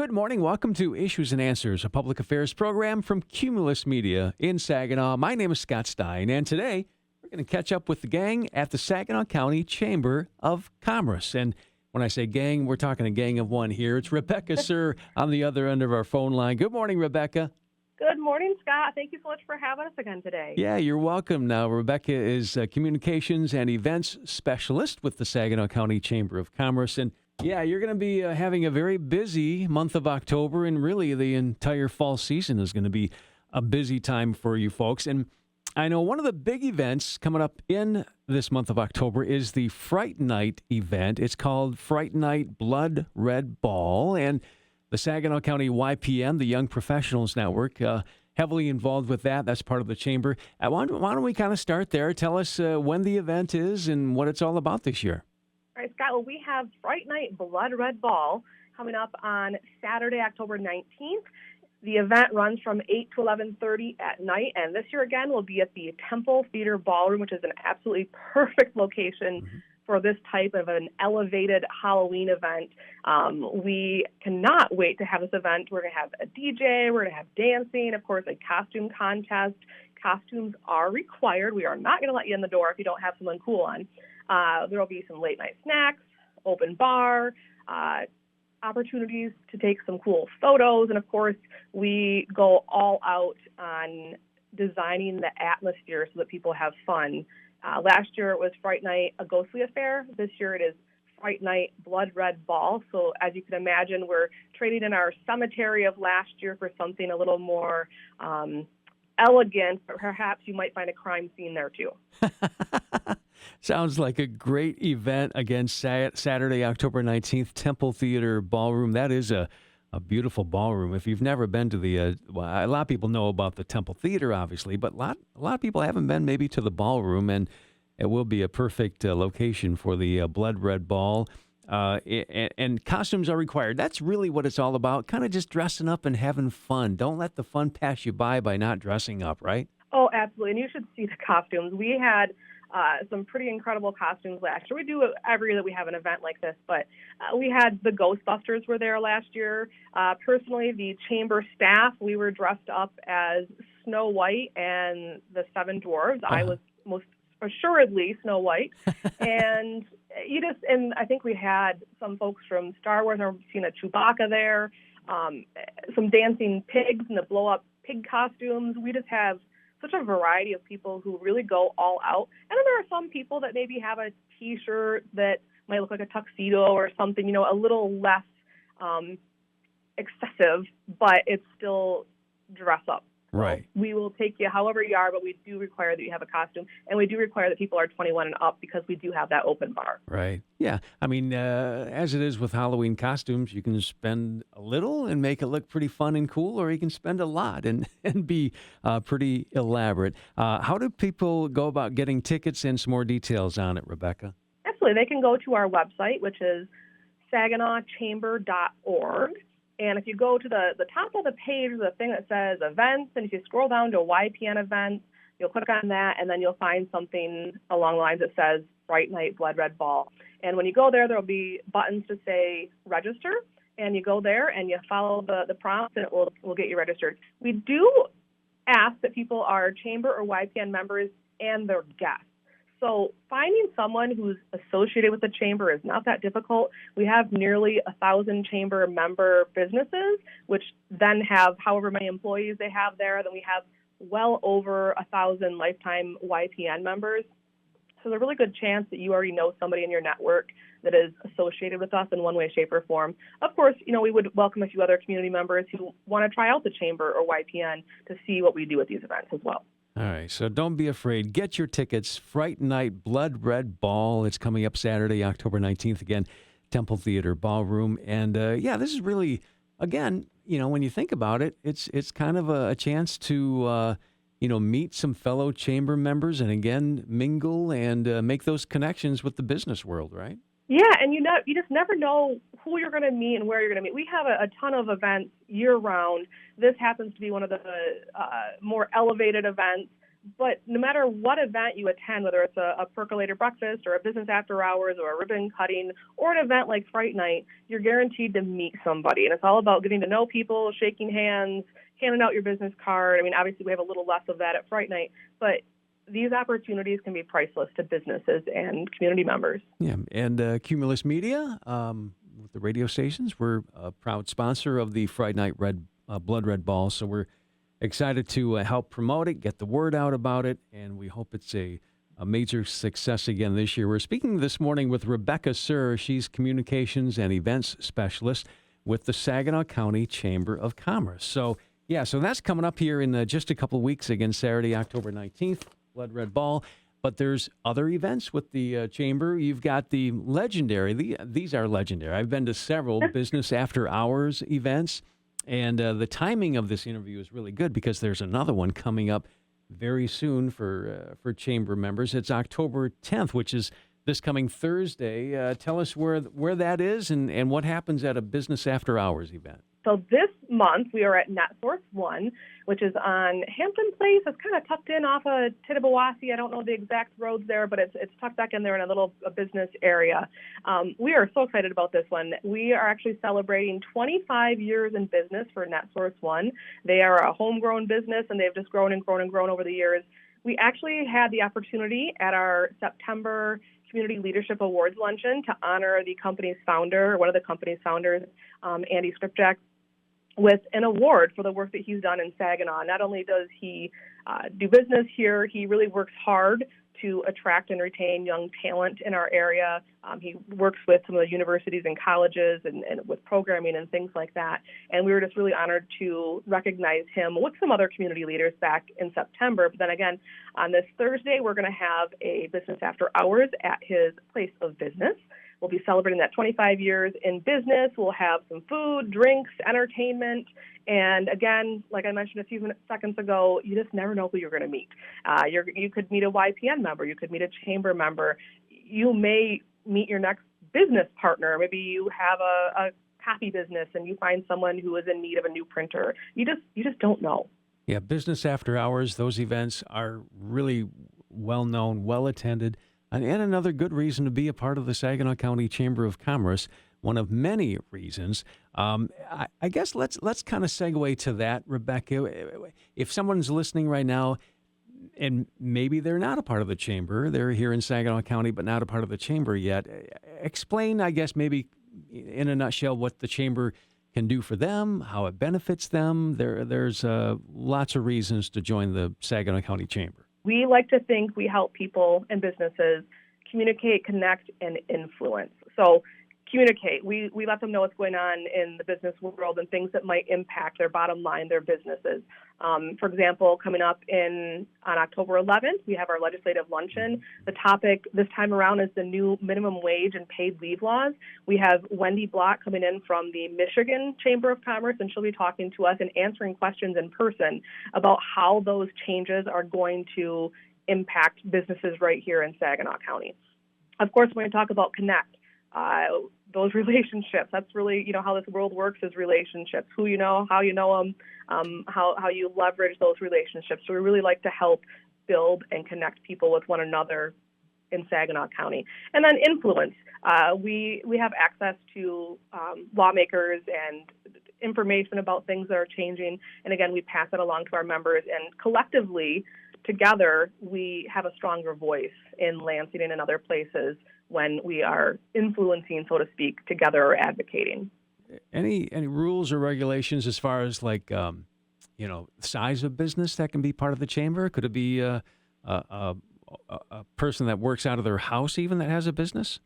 Good morning. Welcome to Issues and Answers, a public affairs program from Cumulus Media in Saginaw. My name is Scott Stein, and today we're going to catch up with the gang at the Saginaw County Chamber of Commerce. And when I say gang, we're talking a gang of one here. It's Rebecca Sir on the other end of our phone line. Good morning, Rebecca. Good morning, Scott. Thank you so much for having us again today. Yeah, you're welcome. Now, Rebecca is a communications and events specialist with the Saginaw County Chamber of Commerce. And yeah, you're going to be having a very busy month of October, and really the entire fall season is going to be a busy time for you folks. And I know one of the big events coming up in this month of October is the Fright Night event. It's called Fright Night Blood Red Ball, and the Saginaw County YPN, the Young Professionals Network, heavily involved with that. That's part of the chamber. Why don't we kind of start there? Tell us when the event is and what it's all about this year. All right, Scott. Well, we have Fright Night Blood Red Ball coming up on Saturday, October 19th. The event runs from 8 to 11:30 at night, and this year again will be at the Temple Theater Ballroom, which is an absolutely perfect location for this type of an elevated Halloween event. We cannot wait to have this event. We're going to have a DJ, we're going to have dancing, of course, a costume contest. Costumes are required. We are not going to let you in the door if you don't have something cool on. There will be some late night snacks, open bar, opportunities to take some cool photos, and of course, we go all out on designing the atmosphere so that people have fun. Last year it was Fright Night, a ghostly affair. This year it is Fright Night Blood Red Ball. So as you can imagine, we're trading in our cemetery of last year for something a little more elegant. Perhaps you might find a crime scene there too. Sounds like a great event. Again, Saturday, October 19th, Temple Theater Ballroom. That is a beautiful ballroom. If you've never been to a lot of people know about the Temple Theater, obviously, but a lot of people haven't been maybe to the ballroom, and it will be a perfect location for the Blood Red Ball. And costumes are required. That's really what it's all about, kind of just dressing up and having fun. Don't let the fun pass you by not dressing up, right? Oh, absolutely. And you should see the costumes. We had some pretty incredible costumes last year. We do it every year that we have an event like this, but we had the Ghostbusters were there last year. Personally, the chamber staff, we were dressed up as Snow White and the Seven Dwarves. I was most assuredly Snow White. And and I think we had some folks from Star Wars. I've seen a Chewbacca there, some dancing pigs and the blow-up pig costumes. We just have such a variety of people who really go all out. And then there are some people that maybe have a T-shirt that might look like a tuxedo or something, a little less excessive, but it's still dress up. Right. So we will take you however you are, but we do require that you have a costume, and we do require that people are 21 and up because we do have that open bar. Right. Yeah. I mean, as it is with Halloween costumes, you can spend a little and make it look pretty fun and cool, or you can spend a lot and be pretty elaborate. How do people go about getting tickets and some more details on it, Rebecca? Absolutely. They can go to our website, which is saginawchamber.org. And if you go to the top of the page, the thing that says events, and if you scroll down to YPN events, you'll click on that, and then you'll find something along the lines that says Fright Night Blood Red Ball. And when you go there, there'll be buttons to say register, and you go there and you follow the prompts, and it will get you registered. We do ask that people are chamber or YPN members and their guests. So finding someone who's associated with the chamber is not that difficult. We have nearly 1,000 chamber member businesses, which then have however many employees they have there. Then we have well over 1,000 lifetime YPN members. So there's a really good chance that you already know somebody in your network that is associated with us in one way, shape, or form. Of course, we would welcome a few other community members who want to try out the chamber or YPN to see what we do at these events as well. All right, so don't be afraid. Get your tickets. Fright Night Blood Red Ball. It's coming up Saturday, October 19th, again, Temple Theater Ballroom. And, this is really, again, when you think about it, it's kind of a chance to, meet some fellow chamber members and, again, mingle and make those connections with the business world, right? Yeah, and you just never know who you're going to meet and where you're going to meet. We have a ton of events year-round. This happens to be one of the more elevated events. But no matter what event you attend, whether it's a percolator breakfast or a business after hours or a ribbon cutting or an event like Fright Night, you're guaranteed to meet somebody. And it's all about getting to know people, shaking hands, handing out your business card. I mean, obviously we have a little less of that at Fright Night, but these opportunities can be priceless to businesses and community members. Yeah, and Cumulus Media, with the radio stations, we're a proud sponsor of the Fright Night Blood Red Ball, so we're excited to help promote it, get the word out about it, and we hope it's a major success again this year. We're speaking this morning with Rebecca Sir. She's Communications and Events Specialist with the Saginaw County Chamber of Commerce. So that's coming up here in just a couple of weeks, again, Saturday, October 19th, Blood Red Ball. But there's other events with the Chamber. You've got the legendary, these are legendary. I've been to several business after hours events, and the timing of this interview is really good because there's another one coming up very soon for Chamber members. It's October 10th, which is this coming Thursday. Tell us where that is and what happens at a business after hours event. So this month we are at NetSource 1, which is on Hampton Place. It's kind of tucked in off of Tittabawassee. I don't know the exact roads there, but it's tucked back in there in a business area. We are so excited about this one. We are actually celebrating 25 years in business for NetSource 1. They are a homegrown business, and they've just grown and grown and grown over the years. We actually had the opportunity at our September Community Leadership Awards luncheon to honor the company's founder, one of the company's founders, Andy Skripczak, with an award for the work that he's done in Saginaw. Not only does he do business here, he really works hard to attract and retain young talent in our area. He works with some of the universities and colleges and with programming and things like that. And we were just really honored to recognize him with some other community leaders back in September. But then again, on this Thursday, we're going to have a business after hours at his place of business. We'll be celebrating that 25 years in business. We'll have some food, drinks, entertainment. And again, like I mentioned a few seconds ago, you just never know who you're going to meet. You could meet a YPN member. You could meet a chamber member. You may meet your next business partner. Maybe you have a copy business and you find someone who is in need of a new printer. You just don't know. Yeah, business after hours, those events are really well known, well attended. And another good reason to be a part of the Saginaw County Chamber of Commerce, one of many reasons. I guess let's kind of segue to that, Rebecca. If someone's listening right now, and maybe they're not a part of the Chamber, they're here in Saginaw County but not a part of the Chamber yet, explain, I guess, maybe in a nutshell what the Chamber can do for them, how it benefits them. There's lots of reasons to join the Saginaw County Chamber. We like to think we help people and businesses communicate, connect, and influence. So communicate. We let them know what's going on in the business world and things that might impact their bottom line, their businesses. For example, coming up on October 11th, we have our legislative luncheon. The topic this time around is the new minimum wage and paid leave laws. We have Wendy Block coming in from the Michigan Chamber of Commerce, and she'll be talking to us and answering questions in person about how those changes are going to impact businesses right here in Saginaw County. Of course, we're going to talk about connect. Those relationships, that's really, how this world works is relationships, who you know them, how you leverage those relationships. So we really like to help build and connect people with one another in Saginaw County. And then influence. We have access to lawmakers and information about things that are changing. And again, we pass it along to our members, and collectively, together, we have a stronger voice in Lansing and in other places when we are influencing, so to speak, together or advocating. Any rules or regulations as far as size of business that can be part of the chamber? Could it be a person that works out of their house even that has a business?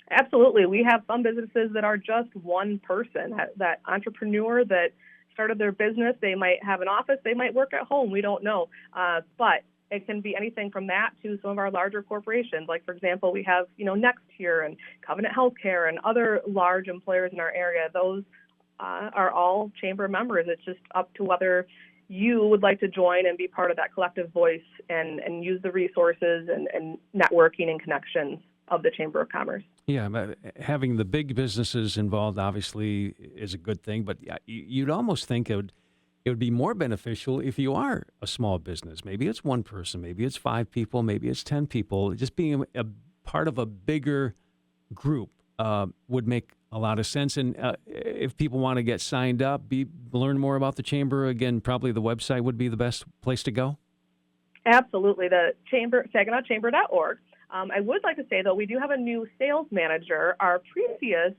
Absolutely. We have some businesses that are just one person, that entrepreneur that started their business. They might have an office. They might work at home. We don't know. But it can be anything from that to some of our larger corporations. Like, for example, we have, Next here and Covenant Healthcare and other large employers in our area. Those are all chamber members. It's just up to whether you would like to join and be part of that collective voice and use the resources and networking and connections of the Chamber of Commerce. Yeah, having the big businesses involved obviously is a good thing, but you'd almost think it would it would be more beneficial if you are a small business. Maybe it's one person, maybe it's 5 people, maybe it's 10 people. Just being a part of a bigger group would make a lot of sense. And if people want to get signed up, learn more about the chamber, again, probably the website would be the best place to go. Absolutely. The chamber, SaginawChamber.org. I would like to say, though, we do have a new sales manager. Our previous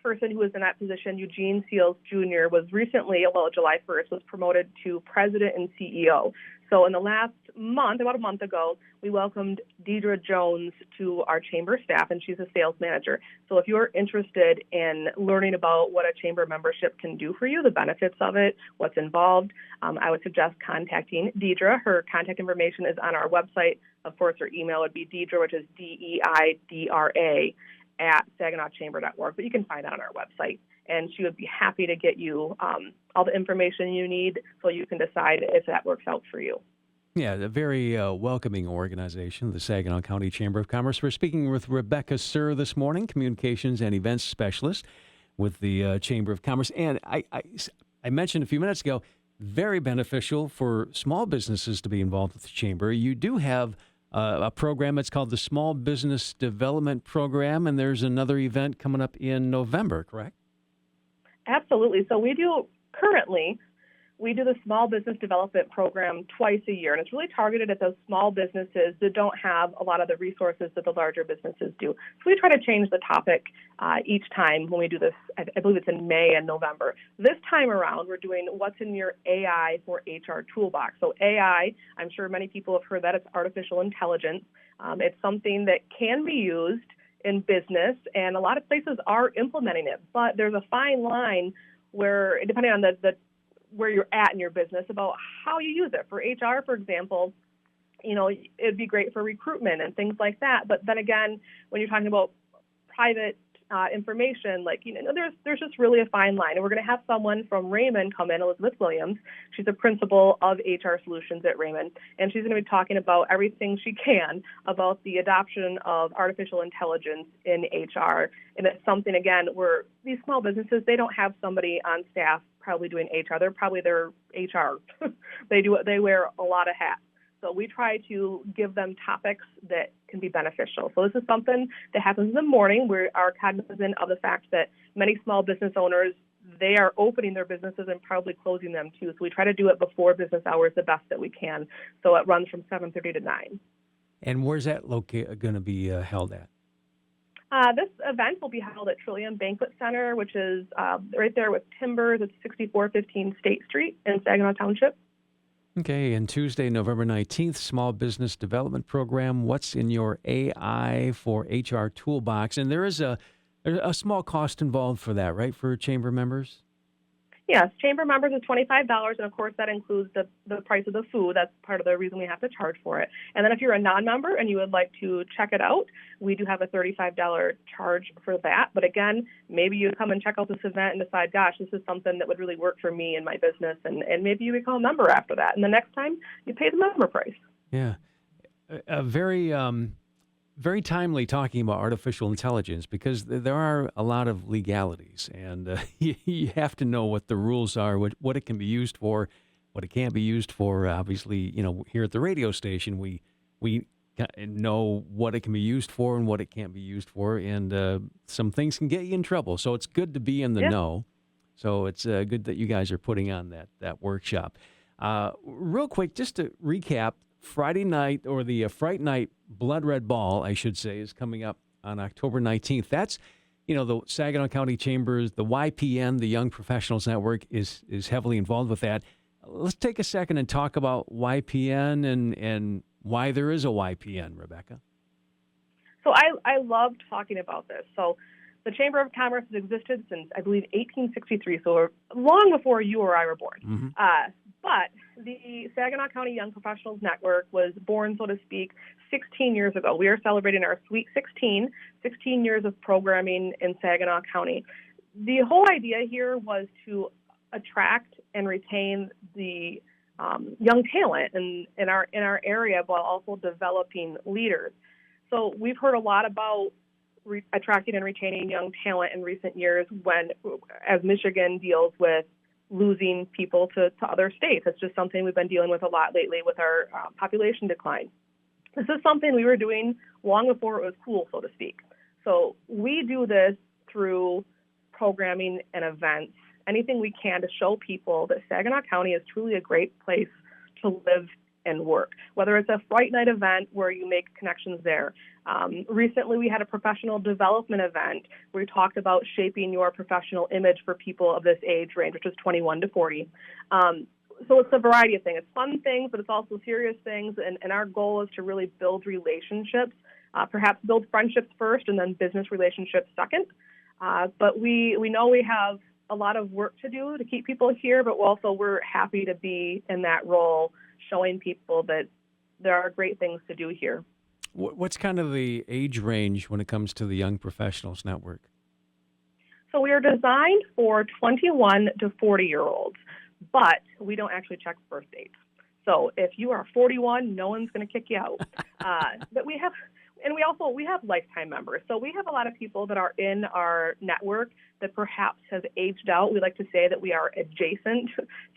person who was in that position, Eugene Seals Jr., was recently, July 1st, was promoted to president and CEO. So in the last month, about a month ago, we welcomed Deidre Jones to our chamber staff, and she's a sales manager. So if you're interested in learning about what a chamber membership can do for you, the benefits of it, what's involved, I would suggest contacting Deidre. Her contact information is on our website. Of course, her email would be Deidre, which is DEIDRA, at SaginawChamber.org, but you can find that on our website. And she would be happy to get you all the information you need so you can decide if that works out for you. Yeah, a very welcoming organization, the Saginaw County Chamber of Commerce. We're speaking with Rebecca Sir this morning, Communications and Events Specialist with the Chamber of Commerce. And I mentioned a few minutes ago, very beneficial for small businesses to be involved with the Chamber. You do have a program that's called the Small Business Development Program, and there's another event coming up in November, correct? Absolutely. So we do the Small Business Development Program twice a year, and it's really targeted at those small businesses that don't have a lot of the resources that the larger businesses do. So we try to change the topic each time when we do this. I believe it's in May and November. This time around, we're doing what's in your AI for HR toolbox. So AI, I'm sure many people have heard that. It's artificial intelligence. It's something that can be used in business, and a lot of places are implementing it. But there's a fine line where, depending on where you're at in your business, about how you use it. For HR, for example, it'd be great for recruitment and things like that. But then again, when you're talking about private information, there's just really a fine line. And we're going to have someone from Raymond come in, Elizabeth Williams. She's a principal of HR Solutions at Raymond, and she's going to be talking about everything she can about the adoption of artificial intelligence in HR. And it's something, again, where these small businesses, they don't have somebody on staff probably doing HR. They're probably their HR. They wear a lot of hats. So we try to give them topics that can be beneficial. So this is something that happens in the morning. We are cognizant of the fact that many small business owners, they are opening their businesses and probably closing them too. So we try to do it before business hours the best that we can. So it runs from 7:30 to 9. And where's that going to be held at? This event will be held at Trillium Banquet Center, which is right there with Timbers. It's 6415 State Street in Saginaw Township. Okay, and Tuesday, November 19th, Small Business Development Program, What's in Your AI for HR Toolbox? And there's a small cost involved for that, right, for chamber members? Yes, chamber members is $25, and of course that includes the price of the food. That's part of the reason we have to charge for it. And then if you're a non-member and you would like to check it out, we do have a $35 charge for that. But again, maybe you come and check out this event and decide, gosh, this is something that would really work for me and my business, and maybe you become a member after that. And the next time, you pay the member price. Yeah, a very timely talking about artificial intelligence, because there are a lot of legalities, and you have to know what the rules are, what it can be used for, what it can't be used for. Obviously, here at the radio station, we know what it can be used for and what it can't be used for, and some things can get you in trouble. So it's good to be in the know. So it's good that you guys are putting on that workshop. Real quick, just to recap, Friday night, or the Fright Night Blood Red Ball, I should say, is coming up on October 19th. That's, the Saginaw County Chambers, the YPN, the Young Professionals Network, is heavily involved with that. Let's take a second and talk about YPN and why there is a YPN, Rebecca. So I love talking about this. So the Chamber of Commerce has existed since, I believe, 1863, so long before you or I were born. Mm-hmm. But the Saginaw County Young Professionals Network was born, so to speak, 16 years ago. We are celebrating our Sweet 16 years of programming in Saginaw County. The whole idea here was to attract and retain the young talent in our area, while also developing leaders. So we've heard a lot about attracting and retaining young talent in recent years, as Michigan deals with losing people to other states. It's just something we've been dealing with a lot lately with our population decline. This is something we were doing long before it was cool, so to speak. So we do this through programming and events, anything we can to show people that Saginaw County is truly a great place to live and work, whether it's a Fright Night event where you make connections there. Recently, we had a professional development event where we talked about shaping your professional image for people of this age range, which is 21 to 40. So it's a variety of things. It's fun things, but it's also serious things, and our goal is to really build relationships, perhaps build friendships first and then business relationships second. But we know we have a lot of work to do to keep people here, but also we're happy to be in that role, showing people that there are great things to do here. What's kind of the age range when it comes to the Young Professionals Network? So we are designed for 21 to 40-year-olds, but we don't actually check birth dates. So if you are 41, no one's going to kick you out. But we have lifetime members. So we have a lot of people that are in our network that perhaps have aged out. We like to say that we are adjacent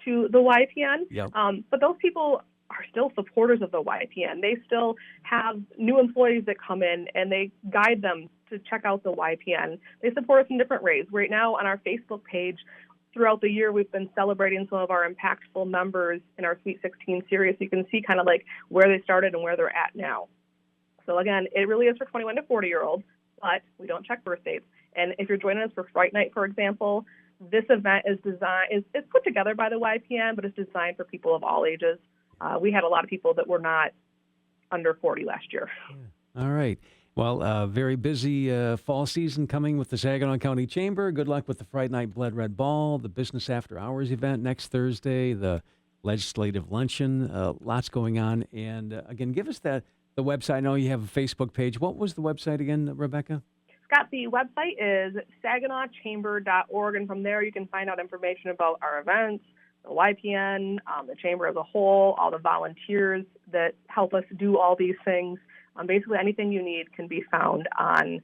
to the YPN. Yep. But those people are still supporters of the YPN. They still have new employees that come in and they guide them to check out the YPN. They support us in different ways. Right now on our Facebook page, throughout the year, we've been celebrating some of our impactful members in our Sweet 16 series. So you can see kind of like where they started and where they're at now. So again, it really is for 21 to 40-year-olds, but we don't check birth dates. And if you're joining us for Fright Night, for example, this event is put together by the YPN, but it's designed for people of all ages. We had a lot of people that were not under 40 last year. Yeah. All right. Well, very busy fall season coming with the Saginaw County Chamber. Good luck with the Fright Night Blood Red Ball, the Business After Hours event next Thursday, the legislative luncheon. Lots going on. And again, give us the website. I know you have a Facebook page. What was the website again, Rebecca? Scott, the website is saginawchamber.org, and from there you can find out information about our events, the YPN, the Chamber as a whole, all the volunteers that help us do all these things. Basically, anything you need can be found on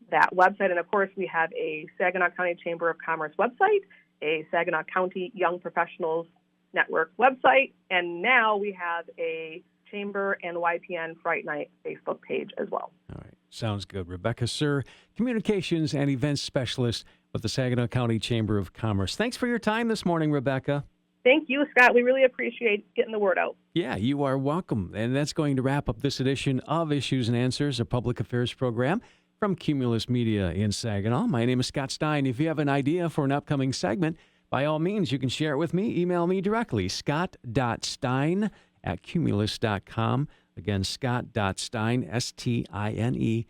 that website. And, of course, we have a Saginaw County Chamber of Commerce website, a Saginaw County Young Professionals Network website, and now we have a Chamber and YPN Fright Night Facebook page as well. All right. Sounds good. Rebecca Sir, Communications and Events Specialist with the Saginaw County Chamber of Commerce. Thanks for your time this morning, Rebecca. Thank you, Scott. We really appreciate getting the word out. Yeah, you are welcome. And that's going to wrap up this edition of Issues and Answers, a public affairs program from Cumulus Media in Saginaw. My name is Scott Stein. If you have an idea for an upcoming segment, by all means, you can share it with me. Email me directly, scott.stein@cumulus.com. Again, scott.stein, S-T-I-N-E,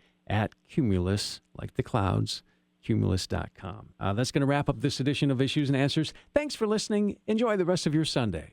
@cumulus, like the clouds, cumulus.com. That's going to wrap up this edition of Issues and Answers. Thanks for listening. Enjoy the rest of your Sunday.